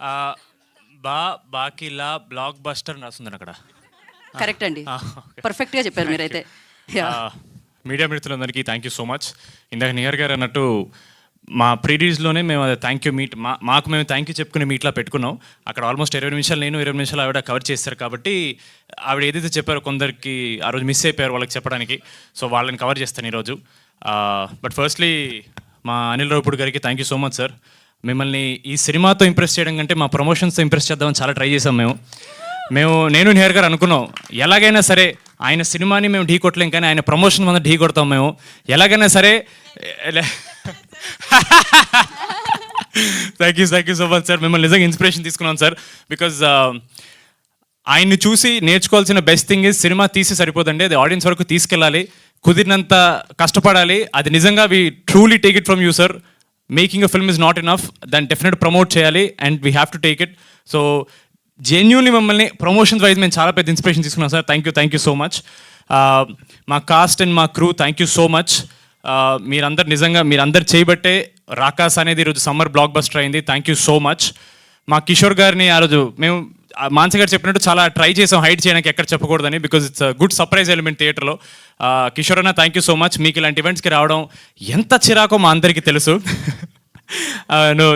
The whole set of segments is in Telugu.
ఆహ్, బా బాకిలా బ్లాక్ బస్టర్ అని రాసుందండి అక్కడ. కరెక్ట్ అండి. ఓకే. పర్ఫెక్ట్‌గా చెప్పారు మీరైతే. యాహ్! మీడియా మిత్రులందరికీ థ్యాంక్ యూ సో మచ్. ఇందాక నిహార్ గారు అన్నట్టు మా ప్రీ రిలీజ్‌లోనే మేము అది థ్యాంక్ యూ మీట్ మాకు మేము థ్యాంక్ యూ చెప్పుకునే మీట్‌లా పెట్టుకున్నాం. అక్కడ ఆల్మోస్ట్ 20 నిమిషాలు నేను, 20 నిమిషాలు ఆవిడ కవర్ చేశారు కాబట్టి, ఆవిడ ఏదైతే చెప్పారో కొందరికి ఆ రోజు మిస్ అయిపోయారు వాళ్ళకి చెప్పడానికి. సో వాళ్ళని కవర్ చేస్తాను ఈరోజు. బట్ ఫస్ట్‌లీ మా అనిల్ రావిపూడి గారికి thank you so much sir. మిమ్మల్ని ఈ సినిమాతో ఇంప్రెస్ చేయడం కంటే మా ప్రమోషన్స్తో ఇంప్రెస్ చేద్దామని చాలా ట్రై చేసాం నేను నిహార్ గారు అనుకున్నాం ఎలాగైనా సరే ఆయన సినిమాని మేము ఢీ కొట్టలేం కానీ ఆయన ప్రమోషన్ మీద ఢీ కొడతాం మేము ఎలాగైనా సరే. Thank you so much sir. మిమ్మల్ని నిజంగా ఇన్స్పిరేషన్ తీసుకున్నాం సార్. బికాజ్ ఆయన్ని చూసి నేర్చుకోవాల్సిన బెస్ట్ థింగ్ ఇస్ సినిమా తీసి సరిపోదండి, అది ఆడియన్స్ వరకు తీసుకెళ్ళాలి, కుదిరినంత కష్టపడాలి. అది నిజంగా we truly take it from you sir. Making a film is not enough, దాన్ని డెఫినెట్ ప్రమోట్ చేయాలి and we have to take it. So genuinely మమ్మల్ని ప్రమోషన్స్ వైజ్ మేము చాలా పెద్ద ఇన్స్పిరేషన్ తీసుకున్నాం sir. Thank you so much. మా కాస్ట్ అండ్ మా crew thank you so much. మీరందరు చేయబట్టే రాకాస్ అనేది ఈరోజు సమ్మర్ బ్లాక్ బస్టర్ అయింది. Thank you so much. మా కిషోర్ గారిని ఆ రోజు మేము మాన్స గారు చెప్పినట్టు చాలా ట్రై చేసాం హైడ్ చేయడానికి, ఎక్కడ చెప్పకూడదని, because it's good surprise element థియేటర్లో. కిషోర్ అన్న థ్యాంక్ యూ సో మచ్. మీకు ఇలాంటి ఈవెంట్స్కి రావడం ఎంత చిరాకో మా అందరికీ తెలుసు.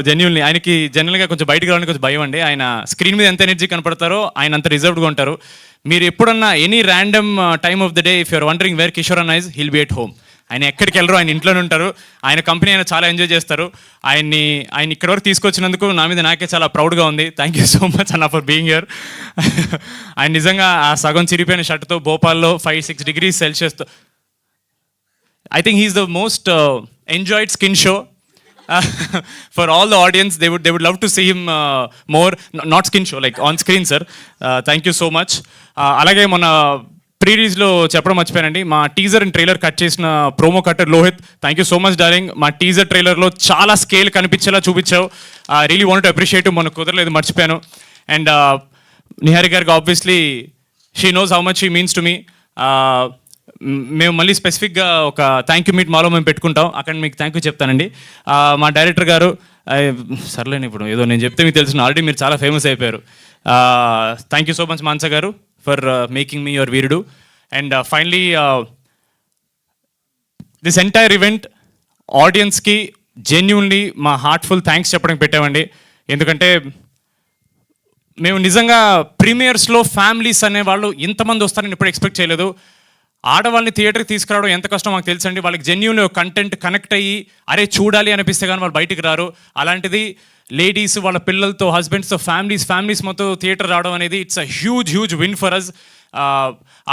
జెన్యున్లీ ఆయనకి జనరల్గా కొంచెం బయటకు రావడానికి కొంచెం భయం అండి. ఆయన స్క్రీన్ మీద ఎంత ఎనర్జీ కనపడతారో ఆయన అంత రిజర్వ్డ్గా ఉంటారు. మీరు ఎప్పుడన్నా any random time of the day if you're wondering where Kishore అన్న is, he'll be at home. ఆయన ఎక్కడికి వెళ్ళరు, ఆయన ఇంట్లోనే ఉంటారు. ఆయన కంపెనీ ఆయన చాలా ఎంజాయ్ చేస్తారు. ఆయన ఇక్కడ వరకు తీసుకొచ్చినందుకు నా మీద నాకే చాలా ప్రౌడ్గా ఉంది. థ్యాంక్ యూ సో మచ్ అన్న ఫర్ బీయింగ్ హియర్. ఆయన నిజంగా ఆ సగం చిరిగిపోయిన షర్ట్తో భోపాల్లో 5-6 degrees Celsiusతో I think he's the most enjoyed skin show. For all the audience, they would love to see him more, not skin show, like on screen, sir. Thank you so much. అలాగే మొన్న ప్రీ రిలీజ్లో చెప్పడం మర్చిపోయానండి, మా టీజర్ అండ్ ట్రైలర్ కట్ చేసిన promo cutter Lohit, thank you so much darling. మా టీజర్ ట్రైలర్లో చాలా స్కేల్ కనిపించేలా చూపించావు. Really want to appreciate. మొన్న కుదరలేదు, మర్చిపోయాను. అండ్ నిహారి గారికి obviously she knows how much she means to me. మేము మళ్ళీ స్పెసిఫిక్గా ఒక థ్యాంక్ యూ మీట్ మాలో మేము పెట్టుకుంటాం, అక్కడ మీకు థ్యాంక్ యూ చెప్తానండి. మా డైరెక్టర్ గారు సర్లేండి, ఇప్పుడు ఏదో నేను చెప్తే మీకు తెలుసు, ఆల్రెడీ మీరు చాలా ఫేమస్ అయిపోయారు. థ్యాంక్ యూ సో మచ్ మాన్స గారు for making me your Veerudu. And finally this entire event ఆడియన్స్కి జెన్యూన్లీ మా హార్ట్ఫుల్ థ్యాంక్స్ చెప్పడానికి పెట్టామండి. ఎందుకంటే మేము నిజంగా ప్రీమియర్స్లో ఫ్యామిలీస్ అనేవాళ్ళు ఇంతమంది వస్తారని ఎప్పుడు ఎక్స్పెక్ట్ చేయలేదు. ఆడవాళ్ళని థియేటర్కి తీసుకురావడం ఎంత కష్టం మాకు తెలుసండి. వాళ్ళకి జెన్యూన్ కంటెంట్ కనెక్ట్ అయ్యి అరే చూడాలి అనిపిస్తే కానీ వాళ్ళు బయటికి రారు. అలాంటిది లేడీస్ వాళ్ళ పిల్లలతో, హస్బెండ్స్తో, ఫ్యామిలీస్ మొత్తం థియేటర్ రావడం అనేది it's a huge win for us.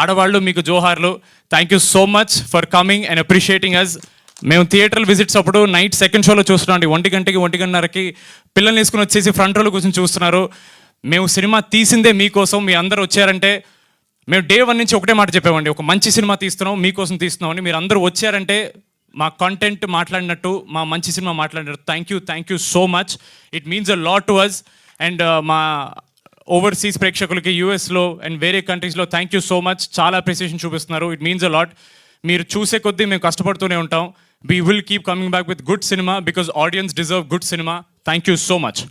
ఆడవాళ్ళు మీకు జోహార్లు. Thank you so much for coming and appreciating us. మేము థియేటర్ విజిట్స్ అప్పుడు నైట్ సెకండ్ షోలో చూస్తున్నాం అండి, 1 గంటకి 1:30కి పిల్లల్ని వేసుకుని వచ్చేసి ఫ్రంట్ రోలో కూర్చొని చూస్తున్నారు. మేము సినిమా తీసిందే మీకోసం, మీ అందరూ వచ్చారంటే మేము డే 1 నుంచి ఒకటే మాట చెప్పామండి, ఒక మంచి సినిమా తీస్తున్నాం, మీకోసం తీస్తున్నాం అని. మీరు అందరూ వచ్చారంటే మా కంటెంట్ మాట్లాడినట్టు, మా మంచి సినిమా మాట్లాడినట్టు. Thank you so much. It means a lot to us. And మా ఓవర్సీస్ ప్రేక్షకులకి యూఎస్లో అండ్ వేరే కంట్రీస్లో థ్యాంక్ యూ సో మచ్. చాలా అప్రిసియేషన్ చూపిస్తున్నారు. It means a lot. మీరు చూసే కొద్దీ మేము కష్టపడుతూనే ఉంటాం. We will keep coming back with good cinema because audience deserve good cinema. Thank you so much.